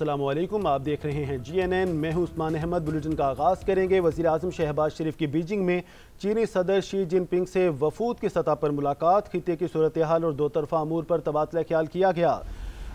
अस्सलामुअलैकुम, आप देख रहे हैं GNN। मैं हूं उस्मान अहमद। बुलेटिन का आगाज़ करेंगे। वज़ीर आज़म शहबाज शरीफ की बीजिंग में चीनी सदर शी जिनपिंग से वफूद की सतह पर मुलाकात, खित्ते की सूरत हाल और दो तरफा अमूर पर तबादला ख्याल किया गया।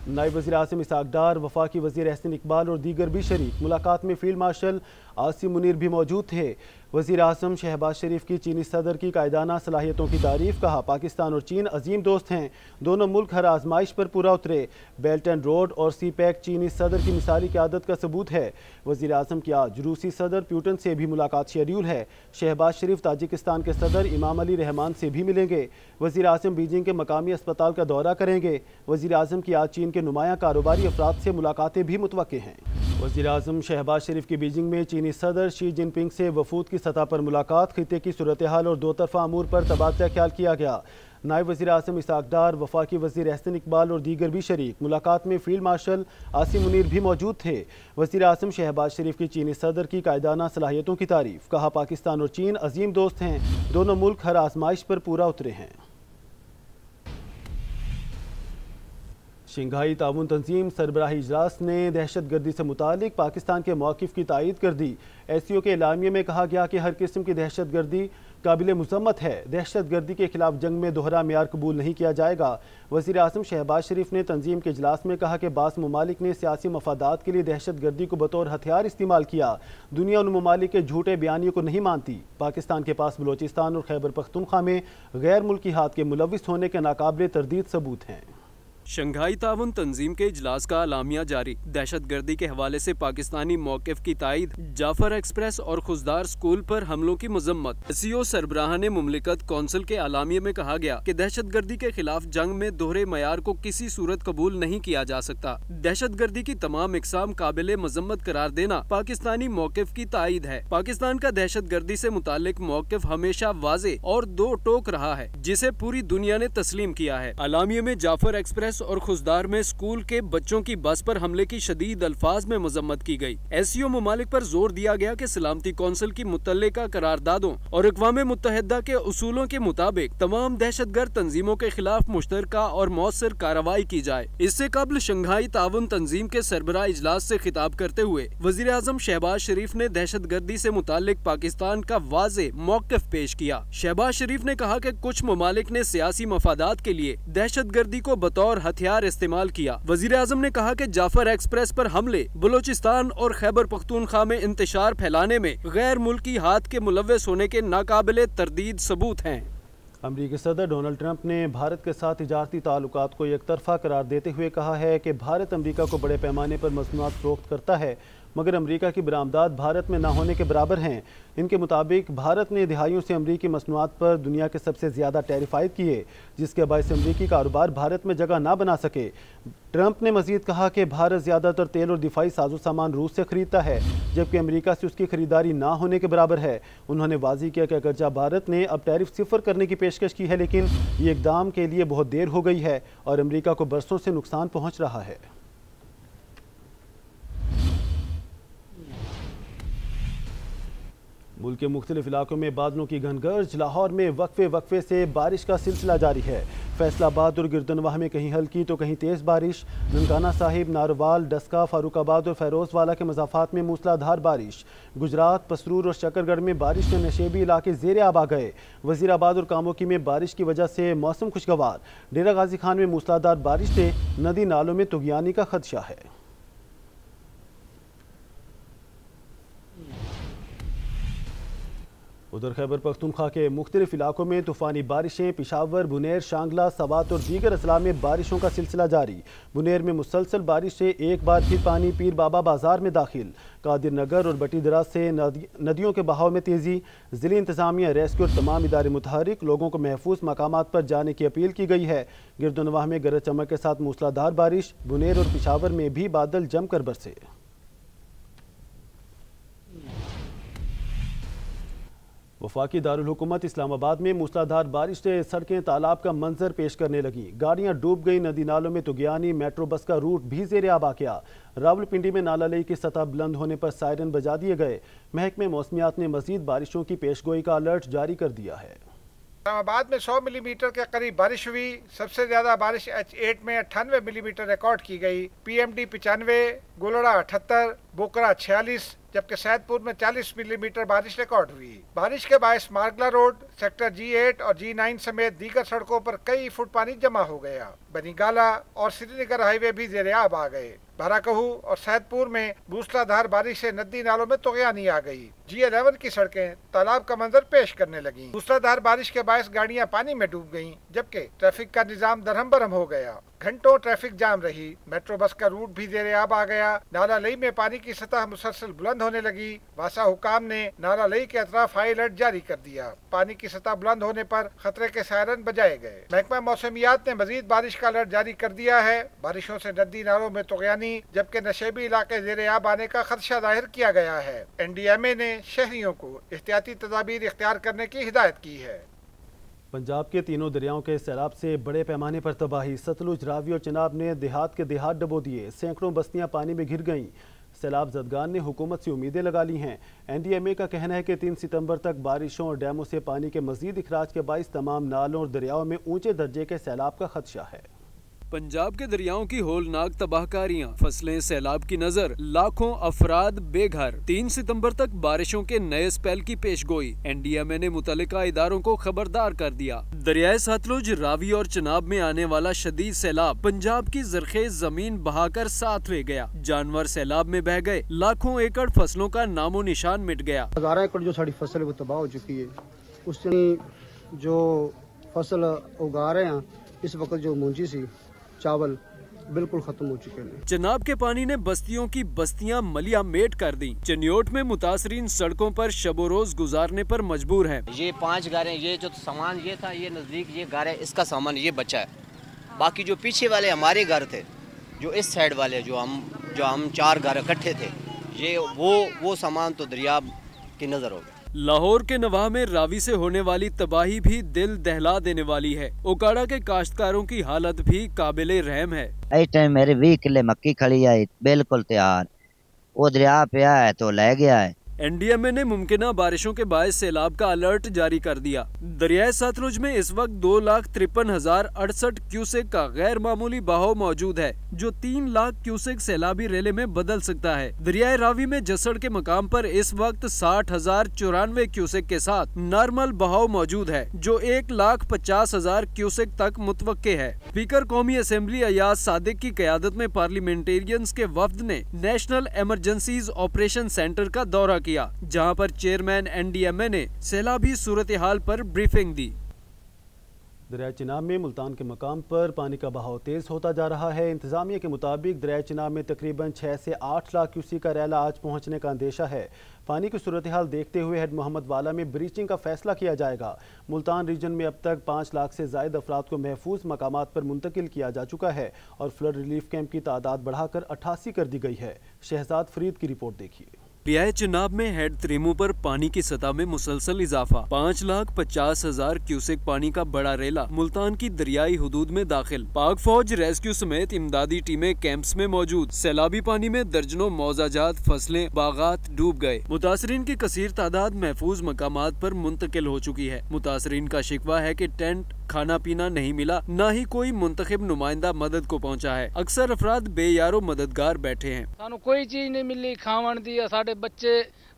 नायब वज़ीर आज़म इसहाक डार, वफाकी वज़ीर एहसन इकबाल और दीगर भी शरीक। मुलाकात में फील्ड मार्शल आसिम मुनीर भी मौजूद थे। वज़ीर आज़म शहबाज शरीफ की चीनी सदर की कायदाना सलाहियतों की तारीफ। कहा, पाकिस्तान और चीन अजीम दोस्त हैं, दोनों मुल्क हर आजमाइश पर पूरा उतरे। बेल्ट एंड रोड और सी पैक चीनी सदर की मिसाली क़यादत का सबूत है। वज़ीर आज़म की आज रूसी सदर प्यूटन से भी मुलाकात शेड्यूल है। शहबाज शरीफ ताजिकिस्तान के सदर इमाम अली रहमान से भी मिलेंगे। वज़ीर आज़म बीजिंग के मकामी अस्पताल का दौरा करेंगे। वज़ीर आज़म की आज चीन के नुमायां कारोबारी अफराद से मुलाकातें भी मुतवक्के हैं। वज़ीर आज़म शहबाज शरीफ की बीजिंग में चीनी सदर शी जिनपिंग से वफूद की सतह पर मुलाकात, खित्ते की सूरत हाल और दो तरफा अमूर पर तबादला ख्याल किया गया। नायब वज़ीर आज़म इसहाक डार, वफाकी वज़ीर एहसन इकबाल और दीगर भी शरीक। मुलाकात में फील्ड मार्शल आसिम मुनीर भी मौजूद थे। वज़ीर आज़म शहबाज शरीफ की चीनी सदर की कायदाना सलाहियतों की तारीफ। कहा, पाकिस्तान और चीन अजीम दोस्त हैं, दोनों मुल्क हर आजमाइश पर पूरा उतरे हैं। शंघाई ताउन तंजीम सरबराही इजलास ने दहशत गर्दी से मुतालिक पाकिस्तान के मौक़िफ़ की तायीद कर दी। SCO के एलामिये में कहा गया कि हर किस्म की दहशत गर्दी काबिल मुज़म्मत है। दहशत गर्दी के खिलाफ जंग में दोहरा मेयार कबूल नहीं किया जाएगा। वज़ीर आज़म शहबाज शरीफ ने तंजीम के इजलास में कहा कि बास ममालिक ने सियासी मफादात के लिए दहशत गर्दी को बतौर हथियार इस्तेमाल किया। दुनिया उन ममालिक के झूठे बयानियों को नहीं मानती। पाकिस्तान के पास बलोचिस्तान और खैबर पख्तूनख्वा में गैर मुल्की हाथ के मुलविस होने के नाकाबिले तरदीद सबूत हैं। शंघाई ताउन तंजीम के इजलास का आलामिया जारी। दहशत गर्दी के हवाले से पाकिस्तानी मौक़िफ़ की तायद। जाफर एक्सप्रेस और खुजदार स्कूल पर हमलों की मजम्मत। SCO सरबराहाने मुमलिकत कौंसिल के आलामिया में कहा गया कि दहशत गर्दी के खिलाफ जंग में दोहरे मयार को किसी सूरत कबूल नहीं किया जा सकता। दहशत गर्दी की तमाम इकसाम काबिले मजम्मत करार देना पाकिस्तानी मौक़िफ़ की तायद है। पाकिस्तान का दहशत गर्दी से मुतालिक मौक़िफ़ हमेशा वाज़े और दो टोक रहा है, जिसे पूरी दुनिया ने तस्लीम किया है। आलामिया में जाफर एक्सप्रेस और खुजदार में स्कूल के बच्चों की बस पर हमले की शदीद अल्फाज में मजम्मत की गई। SCO ममालिक पर जोर दिया गया कि सलामती कौंसिल की मुतल्लिका करारदादों और अक़वाम मुत्तहिदा के उसूलों के मुताबिक तमाम दहशतगर्द तंजीमों के खिलाफ मुश्तरका और मौसर कार्रवाई की जाए। इससे कबल शंघाई ताउन तंजीम के सरबराह इजलास से खिताब करते हुए वज़ीर आज़म शहबाज शरीफ ने दहशत गर्दी से मुतालिक पाकिस्तान का वाज़े मौक़िफ़ पेश किया। शहबाज शरीफ ने कहा कि कुछ ममालिक ने सियासी मफादात के लिए दहशत गर्दी को बतौर हथियार इस्तेमाल किया। वज़ीर आज़म ने कहा कि जाफर एक्सप्रेस पर हमले बलोचिस्तान और खैबर पख्तूनख्वा में इंतशार फैलाने में गैर मुल्की हाथ के मुलव्वस होने के नाकाबिले तरदीद सबूत हैं। अमरीकी सदर डोनाल्ड ट्रंप ने भारत के साथ तिजारती ताल्लुकात को एकतरफा करार देते हुए कहा है कि भारत अमरीका को बड़े पैमाने पर मसनूआत फरोख्त करता है, मगर अमरीका की बरामदात भारत में ना होने के बराबर हैं। इनके मुताबिक भारत ने दिहाइयों से अमरीकी मसनूआत पर दुनिया के सबसे ज़्यादा टैरिफ आयद किए, जिसके बायस अमरीकी कारोबार भारत में जगह ना बना सके। ट्रंप ने मजीद कहा कि भारत ज़्यादातर तेल और दिफाई साजो सामान रूस से खरीदता है, जबकि अमरीका से उसकी खरीदारी ना होने के बराबर है। उन्होंने वाज़ी किया कि अगरचा भारत ने अब टैरिफ सिफर करने की पेशकश की है, लेकिन ये इकदाम के लिए बहुत देर हो गई है और अमरीका को बरसों से नुकसान पहुँच रहा है। मुल्क के मुख्तलिफ इलाकों में बादलों की घनगर्ज। लाहौर में वक्फे से बारिश का सिलसिला जारी है। फैसलाबाद और गिरदनवाह में कहीं हल्की तो कहीं तेज़ बारिश। ननकाना साहिब, नारोवाल, डस्का, फारूकाबाद और फैरोजवाला के मज़ाफ़ात में मूसलाधार बारिश। गुजरात, पसरूर और शकरगढ़ में बारिश में नशेबी इलाके ज़ेर आब आ गए। वज़ीराबाद और कामोकी में बारिश की वजह से मौसम खुशगवार। डेरा गाजी खान में मूसलाधार बारिश से नदी नालों में तुगयानी का खदशा है। उधर खैबर पख्तूनख्वा के मुख्तलिफ इलाकों में तूफ़ानी बारिशें। पिशावर, बुनेर, शांगला, सवात और दीगर अजला में बारिशों का सिलसिला जारी। बुनेर में मुसलसल बारिश से एक बार फिर पानी पीर बाबा बाजार में दाखिल। कादिर नगर और बटी दराज से नदियों के बहाव में तेज़ी। ज़िली इंतज़ामिया, रेस्क्यू और तमाम इदारे मुतहरिक। लोगों को महफूज मकामात पर जाने की अपील की गई है। गिरदनवाह में गरज चमक के साथ मूसलाधार बारिश। बुनेर और पिशावर में भी बादल जमकर बरसे। वफाकी दारुल हुकूमत इस्लामाबाद में मूसलाधार बारिश से सड़कें तालाब का मंजर पेश करने लगी। गाड़ियां डूब गई, नदी नालों में तुगयानी। मेट्रो बस का रूट भी ज़ेर आब आ गया। रावलपिंडी में नाला लई की सतह बुलंद होने पर सायरन बजा दिए गए। महकमे मौसमियात ने मजीद बारिशों की पेशगोई का अलर्ट जारी कर दिया है। इस्लामाबाद में 100 मिलीमीटर के करीब बारिश हुई। सबसे ज्यादा बारिश H8 में 98 मिलीमीटर रिकॉर्ड की गई। PMD 95, गुलड़ा 78, बोकरा 46, जबकि सैदपुर में 40 मिलीमीटर बारिश रिकॉर्ड हुई। बारिश के बायस मारगला रोड, सेक्टर G8 और G9 समेत दीगर सड़कों पर कई फुट पानी जमा हो गया। बनीगाला और श्रीनगर हाईवे भी ज़ेरे-आब आ गए। बाराकहू और सैदपुर में मूसलाधार बारिश से नदी नालों में तुग़यानी आ गई। G11 की सड़कें तालाब का मंजर पेश करने लगी। मूसलाधार बारिश के बायस गाड़ियां पानी में डूब गईं, जबकि ट्रैफिक का निजाम दरहम बरहम हो गया। घंटों ट्रैफिक जाम रही। मेट्रो बस का रूट भी ज़ेरे-आब आ गया। नाला लई में पानी की सतह मुसलसल बुलंद होने लगी। वासा हुकाम ने नाला लई के अतराफ हाई अलर्ट जारी कर दिया। पानी की सतह बुलंद होने पर खतरे के सायरन बजाए गए। महकमा मौसमियात ने मजीद बारिश का अलर्ट जारी कर दिया है। बारिशों से नदी नालों में तुग़यानी जबकि नशेबी इलाके ज़ेरे-आब आने का खदशा जाहिर किया गया है। NDMA ने शहरियों को एहतियाती तदाबीर इख्तियार करने की हिदायत की है। पंजाब के तीनों दरियाओं के सैलाब से बड़े पैमाने पर तबाही। सतलुज, रावी और चिनाब ने देहात के देहात डबो दिए। सैकड़ों बस्तियां पानी में घिर गईं। सैलाब जदगान ने हुकूमत से उम्मीदें लगा ली हैं। NDMA का कहना है कि 3 सितंबर तक बारिशों और डैमों से पानी के मजीद इखराज के बाइस तमाम नालों और दरियाओं में ऊंचे दर्जे के सैलाब का खदशा है। पंजाब के दरियाओं की होलनाक तबाहकारियां, फसलें सैलाब की नजर, लाखों अफराद बेघर। 3 सितंबर तक बारिशों के नए स्पेल की पेशगोई। NDMA ने मुतल्लिका इदारों को खबरदार कर दिया। दरियाए सतलुज, रावी और चिनाब में आने वाला शदीद सैलाब पंजाब की जरखेज जमीन बहाकर साथ ले गया। जानवर सैलाब में बह गए। लाखों एकड़ फसलों का नामो निशान मिट गया। 1000 एकड़ जो साड़ी फसल है वो तबाह हो चुकी है। उससे जो फसल उगा रहे हैं इस वक्त जो मूंजी सी चावल बिल्कुल खत्म हो चुके हैं। चिनाब के पानी ने बस्तियों की बस्तियां मलिया मेट कर दी। चनियोट में मुतासरीन सड़कों पर शबो रोज गुजारने पर मजबूर हैं। ये 5 घर हैं। ये जो सामान ये था, ये नजदीक ये घर है, इसका सामान ये बचा है। बाकी जो पीछे वाले हमारे घर थे, जो इस साइड वाले जो हम 4 घर इकट्ठे थे, ये वो सामान तो दरिया की नजर हो गया। लाहौर के नवाह में रावी से होने वाली तबाही भी दिल दहला देने वाली है। ओकाड़ा के काश्तकारों की हालत भी काबिले रहम है। इस टाइम मेरे 20 किले मक्की खड़ी है, बिल्कुल तैयार। वो दरिया पे आया है तो ले गया है। NDMA ने मुमकिना बारिशों के बायस सैलाब का अलर्ट जारी कर दिया। दरियाए सतलुज में इस वक्त 2,53,068 क्यूसेक का गैर मामूली बहाव मौजूद है, जो 3 लाख क्यूसेक सैलाबी रेले में बदल सकता है। दरियाए रावी में जसड़ के मकाम पर इस वक्त 60,094 क्यूसेक के साथ नॉर्मल बहाव मौजूद है, जो 1,50,000 क्यूसेक तक मुतवक्के है। स्पीकर कौमी असेंबली अयाज सादिक की क़यादत में पार्लियामेंटेरियंस के वफ्द ने नेशनल इमरजेंसीज ऑपरेशन सेंटर का दौरा किया, जहां पर चेयरमैन NDMA ने सैलाबी सूरत हाल पर ब्रीफिंग दी। दरिया चिनाब में मुल्तान के मकाम पर पानी का बहाव तेज होता जा रहा है। इंतजामिया के मुताबिक दरिया चिनाब में तकरीबन 6 से 8 लाख क्यूसेक का रैला आज पहुंचने का अंदेशा है। पानी की सूरत हाल देखते हुए हेड मोहम्मद वाला में ब्रीचिंग का फैसला किया जाएगा। मुल्तान रीजन में अब तक 5 लाख से जायद अफराद को महफूज मकामात पर मुंतकिल किया जा चुका है और फ्लड रिलीफ कैंप की तादाद बढ़ाकर 88 कर दी गई है। शहजाद फरीद की रिपोर्ट देखिए। दरियाए चिनाब में हेड त्रिमू पर पानी की सतह में मुसलसल इजाफा। 5,50,000 क्यूसेक पानी का बड़ा रेला मुल्तान की दरियाई हुदूद में दाखिल। पाक फौज रेस्क्यू समेत इमदादी टीमें कैंप्स में मौजूद। सैलाबी पानी में दर्जनों मौजाजात, फसलें, बागात डूब गए। मुतासरीन की कसीर तादाद महफूज मकामात पर मुंतकिल हो चुकी है। मुतासरीन का शिकवा है कि टेंट, खाना पीना नहीं मिला, न ही कोई मुंतखब नुमाइंदा मदद को पहुँचा है। अक्सर अफराद बेयारो मददगार बैठे हैं। सानू कोई चीज नहीं मिली खावन दी। साडे बच्चे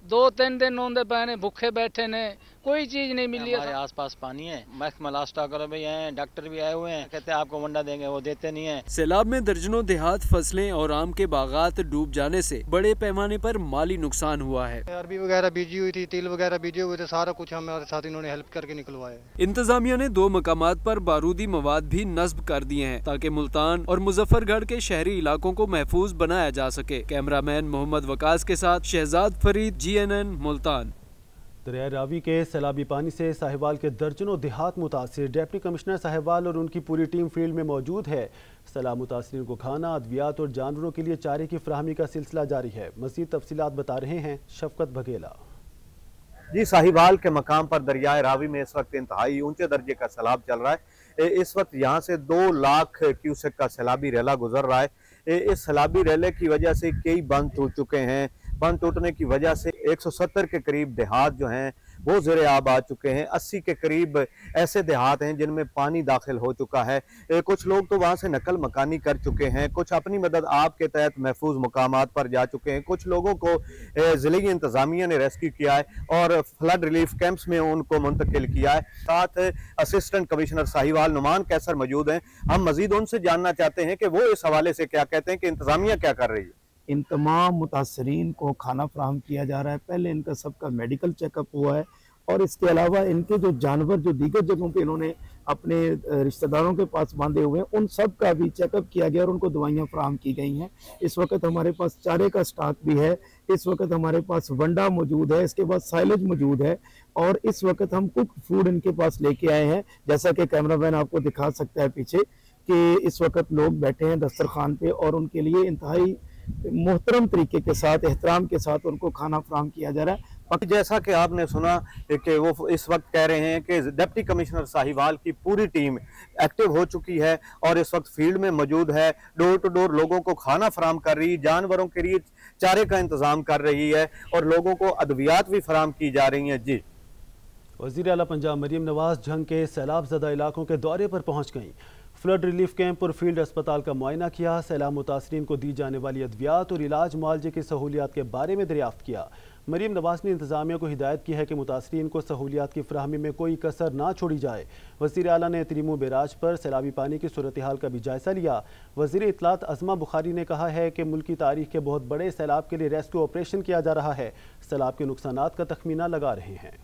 2-3 दिन होंदे पे ने भूखे बैठे ने, कोई चीज नहीं मिली। हमारे आसपास पानी है। महकमा लास्ट आकर भी आए हैं, डॉक्टर भी आए हुए हैं, कहते हैं आपको वंडा देंगे, वो देते नहीं है। सैलाब में दर्जनों देहात, फसलें और आम के बागात डूब जाने से बड़े पैमाने पर माली नुकसान हुआ है। अरबी वगैरह बीजी हुई थी, तिल वगैरह बीजे हुए थे, सारा कुछ हमारे साथ इन्होंने हेल्प करके निकलवाया। इंतजामिया ने 2 मकामात पर बारूदी मवाद भी नस्ब कर दिए हैं ताकि मुल्तान और मुजफ्फरगढ़ के शहरी इलाकों को महफूज बनाया जा सके। कैमरामैन मोहम्मद वकास के साथ शहजाद फरीद, GNN मुल्तान। दरिया रावी के सैलाबी पानी से साहिवाल के दर्जनों देहात मुतासिर। डिप्टी कमिश्नर साहिवाल और उनकी पूरी टीम फील्ड में मौजूद है। सैलाब मुतासिरीन को खाना, अद्वियात और जानवरों के लिए चारे की फराहमी का सिलसिला जारी है। मज़ीद तफसीलात बता रहे हैं शफकत बघेला। जी, साहिवाल के मकाम पर दरियाए रावी में इस वक्त इंतहाई ऊंचे दर्जे का सैलाब चल रहा है। इस वक्त यहाँ से 2 लाख क्यूसेक का सैलाबी रेला गुजर रहा है। इस सैलाबी रेले की वजह से कई बंद टूट चुके हैं। बंद टूटने की वजह से 170 के करीब देहात जो हैं वो ज़ेरे आब आ चुके हैं। 80 के करीब ऐसे देहात हैं जिनमें पानी दाखिल हो चुका है। कुछ लोग तो वहाँ से नकल मकानी कर चुके हैं, कुछ अपनी मदद आप के तहत महफूज मुकामात पर जा चुके हैं, कुछ लोगों को ज़िले की इंतज़ामिया ने रेस्क्यू किया है और फ्लड रिलीफ कैंप्स में उनको मुंतकिल किया है। साथ असिस्टेंट कमिश्नर साहिवाल नुमान कैसर मौजूद हैं। हम मजीद उनसे जानना चाहते हैं कि वो इस हवाले से क्या कहते हैं कि इंतज़ामिया क्या कर रही है। इन तमाम मुतासरीन को खाना फराहम किया जा रहा है। पहले इनका सबका मेडिकल चेकअप हुआ है और इसके अलावा इनके जो जानवर जो दीगर जगहों पे इन्होंने अपने रिश्तेदारों के पास बांधे हुए हैं उन सब का भी चेकअप किया गया और उनको दवाइयाँ फराहम की गई हैं। इस वक्त हमारे पास चारे का स्टॉक भी है, इस वक्त हमारे पास वंडा मौजूद है, इसके बाद साइलेज मौजूद है और इस वक्त हम कुक फूड इनके पास लेके आए हैं। जैसा कि कैमरामैन आपको दिखा सकता है पीछे कि इस वक्त लोग बैठे हैं दस्तरखान पे और उनके लिए इंतहाई मोहतरम तरीके के साथ, एहतराम के साथ उनको खाना फराहम किया जा रहा है। जैसा कि आपने सुना कि वो इस वक्त कह रहे हैं कि डिप्टी कमिश्नर साहिवाल की पूरी टीम एक्टिव हो चुकी है और इस वक्त फील्ड में मौजूद है, डोर टू डोर लोगों को खाना फराहम कर रही है, जानवरों के लिए चारे का इंतज़ाम कर रही है और लोगों को अद्वियात भी फराहम की जा रही हैं। जी, वज़ीर आला पंजाब मरीम नवाज जंग के सैलाब ज़दा इलाकों के दौरे पर पहुँच गईं। फ्लड रिलीफ कैंप और फील्ड अस्पताल का मुआयना किया, सैलाब मुतासरीन को दी जाने वाली अद्वियात और इलाज मुआवजे की सहूलियात के बारे में दरियाफ्त किया। मरीम नवाज ने इंतजामिया को हिदायत की है कि मुतासरीन को सहूलियात की फराहमी में कोई कसर ना छोड़ी जाए। वज़ीर आला ने त्रिमू बैराज पर सैलाबी पानी की सूरत हाल का भी जायजा लिया। वज़ीर इत्तलात अज़मा बुखारी ने कहा है कि मुल्क की तारीख के बहुत बड़े सैलाब के लिए रेस्क्यू ऑपरेशन किया जा रहा है, सैलाब के नुकसानात का तखमीना लगा रहे हैं।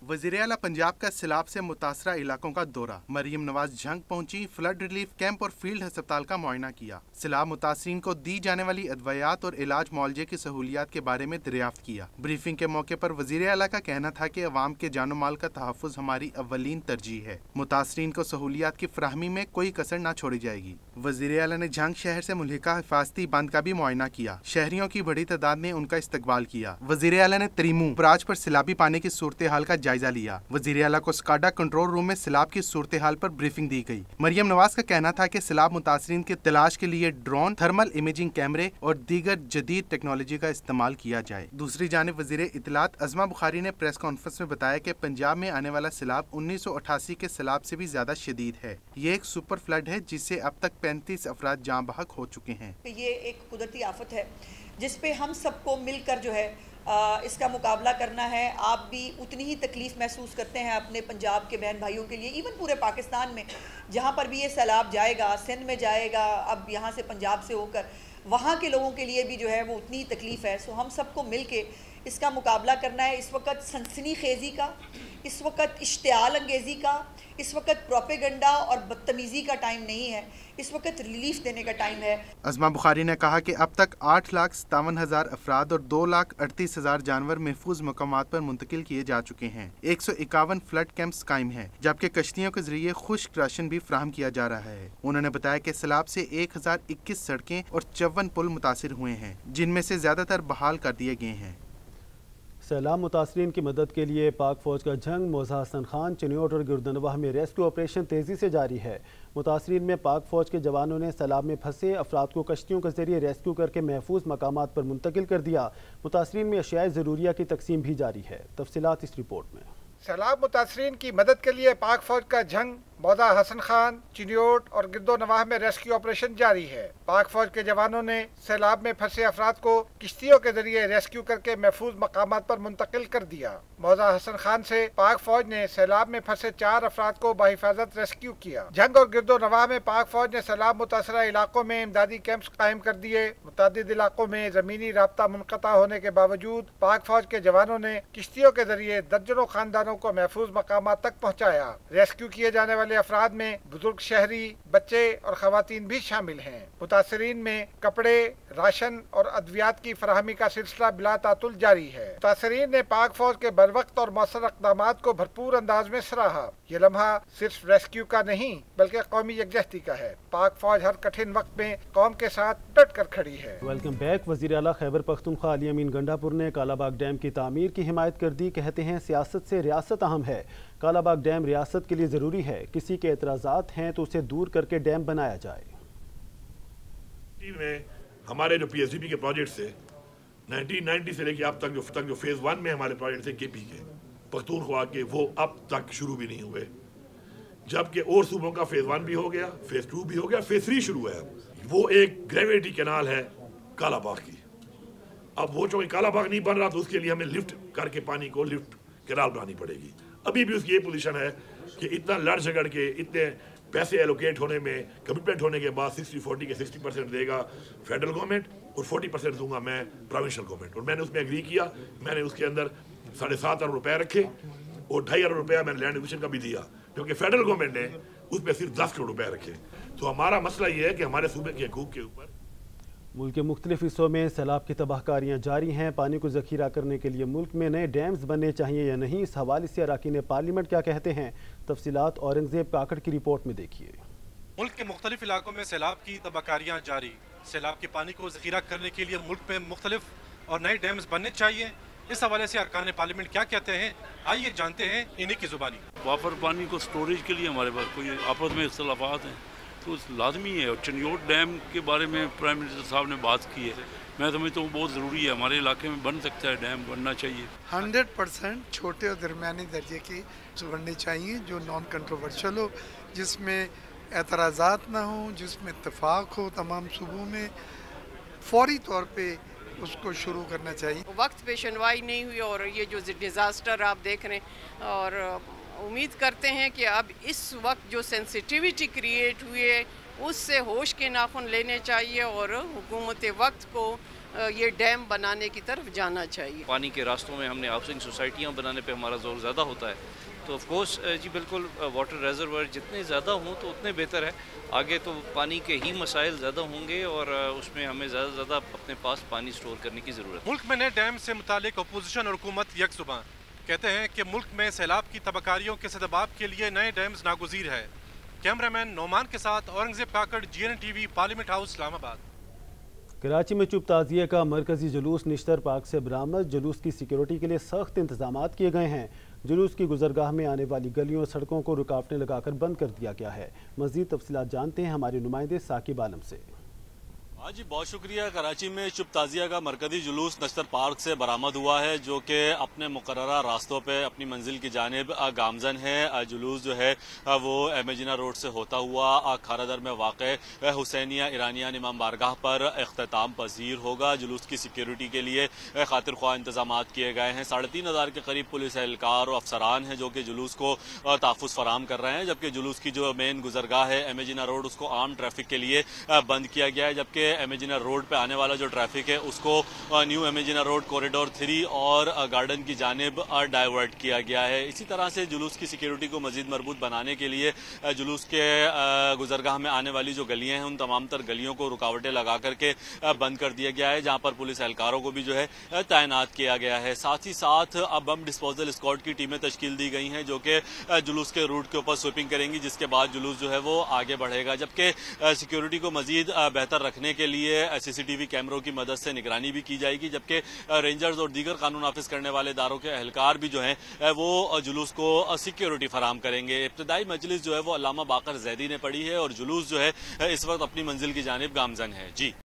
वज़ीर आला पंजाब का सैलाब से मुतासरा इलाकों का दौरा, मरीम नवाज जंग पहुंची, फ्लड रिलीफ कैंप और फील्ड अस्पताल का मुआयना किया, सैलाब मुतासरीन को दी जाने वाली अदवायात और इलाज मुआवजे की सहूलियात के बारे में दरियाफ्त किया। ब्रीफिंग के मौके पर वज़ीर आला का कहना था कि अवाम के जानो माल का तहफ़्फ़ुज़ हमारी अव्वलीन तरजीह है, मुतासरीन को सहूलियात की फराहमी में कोई कसर न छोड़ी जाएगी। वज़ीर आला ने जंग शहर से मुल्हिका हिफाजती बंद का भी मुआयना किया, शहरियों की बड़ी तादाद ने उनका इस्तकबाल किया। वज़ीर आला ने त्रिमू बैराज पर सैलाबी पानी की सूरत हाल का जायजा लिया। वज़ीर आला को स्काडा कंट्रोल रूम में सैलाब की सूरत हाल पर ब्रीफिंग दी गई। मरियम नवाज का कहना था कि सैलाब मुतासरीन की तलाश के लिए ड्रोन, थर्मल इमेजिंग कैमरे और दीगर जदीद टेक्नोलॉजी का इस्तेमाल किया जाए। दूसरी जानिब वज़ीर इत्तलात अज़मा बुखारी ने प्रेस कॉन्फ्रेंस में बताया कि पंजाब में आने वाला सैलाब 1988 के सैलाब से भी ज्यादा शदीद है। ये एक सुपर फ्लड है जिससे अब तक 35 अफराद जाँ बहक हो चुके हैं। ये एक कुदरती आफत है जिसपे हम सबको मिलकर जो है इसका मुकाबला करना है। आप भी उतनी ही तकलीफ़ महसूस करते हैं अपने पंजाब के बहन भाइयों के लिए, इवन पूरे पाकिस्तान में जहाँ पर भी ये सैलाब जाएगा, सिंध में जाएगा, अब यहाँ से पंजाब से होकर वहाँ के लोगों के लिए भी जो है वो उतनी ही तकलीफ़ है। सो हम सबको मिल के इसका मुकाबला करना है। इस वक्त सनसनी खेज़ी का, इस वक्त इश्तियाल अंगेज़ी का, इस वक्त प्रोपेगंडा और बदतमीज़ी का टाइम नहीं है, इस वक्त रिलीफ देने का टाइम है। अज़मा बुखारी ने कहा कि अब तक 8,57,000 अफराद और 2,38,000 जानवर महफूज मकामात पर मुंतकिल किए जा चुके हैं। 151 फ्लड कैंप्स कायम हैं, जबकि कश्तियों के जरिए खुश्क राशन भी फराहम किया जा रहा है। उन्होंने बताया कि सैलाब से 1021 सड़कें और 54 पुल मुतासिर हुए हैं, जिनमें से ज्यादातर बहाल कर दिए गए हैं। सैलाब मुतासरीन की मदद के लिए पाक फौज का जंग मौज़ा हसन खान, चिन्योट और गिरदनवाह में रेस्क्यू ऑपरेशन तेज़ी से जारी है। मुतासरीन में पाक फौज के जवानों ने सैलाब में फंसे अफराद को कश्तियों के जरिए रेस्क्यू करके महफूज मकामात पर मुंतकिल कर दिया। मुतासरीन में अशियाए ज़रूरिया की तकसीम भी जारी है। तफसीलात इस रिपोर्ट में। सैलाब मुतासरीन की मदद के लिए पाक फौज का जंग मौज़ा हसन खान, चिन्योट और गिरदोनवाह में रेस्क्यू ऑपरेशन जारी है। पाक फौज के जवानों ने सैलाब में फंसे अफराद को किश्तियों के जरिए रेस्क्यू करके महफूज मकामात पर मुंतकिल कर दिया। मौज़ा हसन खान से पाक फौज ने सैलाब में फंसे 4 अफराद को बाहिफाजत रेस्क्यू किया। जंग और गिरदोनवाह में पाक फौज ने सैलाब मुतासरा इलाकों में इमदादी कैंप्स कायम कर दिए। मुतादिद इलाकों में जमीनी राब्ता मुनक़ता होने के बावजूद पाक फौज के जवानों ने किश्तियों के जरिए दर्जनों खानदानों को महफूज मकामात तक पहुँचाया। रेस्क्यू किए जाने वाले अफराद में बुजुर्ग, शहरी, बच्चे और खवातीन भी शामिल हैं। मुतासरीन में कपड़े, राशन और अद्वियात की फराहमी का सिलसिला बिला तातुल जारी है। मुतासरीन ने पाक फौज के बरवक्त और मौसर इक़दामात को भरपूर अंदाज में सराहा। ये लम्हा सिर्फ रेस्क्यू का नहीं बल्कि कौमी यकजहती का है। पाक फौज हर कठिन वक्त में कौम के साथ डट कर खड़ी है। Welcome back. वज़ीर आला खैबर पख्तूनख्वा अली अमीन गंडापुर ने कालाबाग डैम की तामीर की हिमायत कर दी। कहते हैं सियासत से रियासत अहम है। कालाबाग डैम रियासत के लिए ज़रूरी है। किसी के एतराज़ात हैं तो उसे दूर करके डैम बनाया जाए। में हमारे जो PSDB के प्रोजेक्ट्स है 1990 से लेकर अब तक जो फेज़ 1 में हमारे प्रोजेक्ट्स है KP के, पख्तूनख्वा के वो अब तक शुरू भी नहीं हुए, जबकि और सूबों का फेज 1 भी हो गया, फेज 2 भी हो गया, फेज 3 शुरू है। वो एक ग्रेविटी कैनाल है कालाबाग की। अब वो चूंकि कालाबाग नहीं बन रहा तो उसके लिए हमें लिफ्ट करके पानी को लिफ्ट कैनाल बनानी पड़ेगी। अभी भी उसकी ये पोजीशन है कि इतना लड़ झगड़ के इतने पैसे एलोकेट होने में, कमिटमेंट होने के बाद 60-40 के 60% देगा फेडरल गवर्नमेंट और 40% दूंगा मैं प्रोविंशियल गवर्नमेंट। और मैंने उसमें एग्री किया। मैंने उसके अंदर 7.5 अरब रुपए रखे और 2.5 अरब रुपया मैंने लैंड एक्विजिशन का भी दिया, क्योंकि फेडरल गवर्नमेंट ने उसमें सिर्फ 10 करोड़ रुपए रखे। तो हमारा मसला ये है कि हमारे सूबे के हकूक के ऊपर मुल्क के मुख्तलिफ हिस्सों में सैलाब की तबाहकारियाँ जारी हैं। पानी को ज़ख़ीरा करने के लिए मुल्क में नए डैम्स बनने चाहिए या नहीं, इस हवाले से अरकान पार्लियामेंट क्या कहते हैं। तफसीलात औरंगजेब काकड़ की रिपोर्ट में देखिए। मुल्क के मुख्तलिफ इलाकों में सैलाब की तबाहकारियाँ जारी। सैलाब के पानी को ज़ख़ीरा करने के लिए मुल्क में मुख्तलिफ और नए डैम्स बनने चाहिए, इस हवाले से अरकान पार्लियामेंट क्या कहते हैं, आइए जानते हैं इन्हीं की जुबानी। वाफर पानी को स्टोरेज के लिए हमारे पास कोई आपस में इख्तलाफात हैं तो लाजमी है। और चनियोट डैम के बारे में प्राइम मिनिस्टर साहब ने बात की है, मैं समझता हूँ बहुत ज़रूरी है, हमारे इलाके में बन सकता है, डैम बनना चाहिए। 100% छोटे और दरमियानी दर्जे की बननी चाहिए जो नॉन कंट्रोवर्शियल हो, जिसमें एतराज़ात ना हो, जिसमें इत्तेफाक हो तमाम सूबों में, फौरी तौर पे उसको शुरू करना चाहिए। वक्त पे सुनवाई नहीं हुई और ये जो डिज़ास्टर आप देख रहे हैं, और उम्मीद करते हैं कि अब इस वक्त जो सेंसिटिविटी क्रिएट हुई है उससे होश के नाखुन लेने चाहिए और हुकूमत वक्त को ये डैम बनाने की तरफ जाना चाहिए। पानी के रास्तों में हमने हाउसिंग सोसाइटियाँ बनाने पे हमारा जोर ज़्यादा होता है, तो ऑफ कोर्स जी बिल्कुल वाटर रिजर्वर जितने ज़्यादा हों तो उतने बेहतर है। आगे तो पानी के ही मसाइल ज़्यादा होंगे और उसमें हमें ज़्यादा से ज़्यादा अपने पास पानी स्टोर करने की ज़रूरत है। मुल्क में नए डैम से मुतालिक अपोजिशन और हुकूमत यकजुबान कहते हैं कि मुल्क में सैलाब की तबाहकारियों के सदबाब के लिए नए डैम्स नागुज़ीर है। कैमरामैन नोमान के साथ औरंगजेब काकड़, GNN TV, parliament house, Islamabad. Karachi में चुप ताज़िए का मरकजी जुलूस निश्तर पार्क से बरामद। जुलूस की सिक्योरिटी के लिए सख्त इंतजाम किए गए हैं। जुलूस की गुजरगाह में आने वाली गलियों और सड़कों को रुकावटें लगाकर बंद कर दिया गया है। मज़ीद तफसीलात जानते हैं हमारे नुमाइंदे साकिब आलम से। हाँ जी, बहुत शुक्रिया। कराची में चुप ताज़िया का मरकजी जुलूस नश्तर पार्क से बरामद हुआ है, जो कि अपने मुकर्ररा रास्तों पे अपनी मंजिल की जानिब गामजन है। जुलूस जो है वो एमेजिना रोड से होता हुआ खारादर में वाक़ हुसैनिया ईरानियान इमाम बारगाह पर अख्ताम पजीर होगा। जुलूस की सिक्योरिटी के लिए खातिर ख्वाह इंतजाम किए गए हैं। 3500 के करीब पुलिस एहलकार और अफसरान हैं जो कि जुलूस को तहफ़्फ़ुज़ फराहम कर रहे हैं, जबकि जुलूस की जो मेन गुजरगाह है एमेजिना रोड, उसको आम ट्रैफिक के लिए बंद किया गया है, जबकि एमेजिना रोड पे आने वाला जो ट्रैफिक है उसको न्यू एमेजिना रोड कॉरिडोर 3 और गार्डन की जानिब डाइवर्ट किया गया है। इसी तरह से जुलूस की सिक्योरिटी को मजीद मजबूत बनाने के लिए जुलूस के गुजरगाह में आने वाली जो गलियां हैं उन तमाम तर गलियों को रुकावटें लगा करके बंद कर दिया गया है, जहां पर पुलिस एहलकारों को भी जो है तैनात किया गया है। साथ ही साथ अब बम डिस्पोजल स्क्वाड की टीमें तश्कील दी गई हैं जो कि जुलूस के रूट के ऊपर स्वीपिंग करेंगी, जिसके बाद जुलूस जो है वो आगे बढ़ेगा। जबकि सिक्योरिटी को मजीद बेहतर रखने के लिए CCTV कैमरों की मदद से निगरानी भी की जाएगी, जबकि रेंजर्स और दीगर कानून नाफिज करने वाले इदारों के एहलकार भी जो हैं वो जुलूस को सिक्योरिटी फराम करेंगे। इब्तदाई मजलिस जो है वो अल्लामा बाकर जैदी ने पढ़ी है और जुलूस जो है इस वक्त अपनी मंजिल की जानिब गामजन है। जी।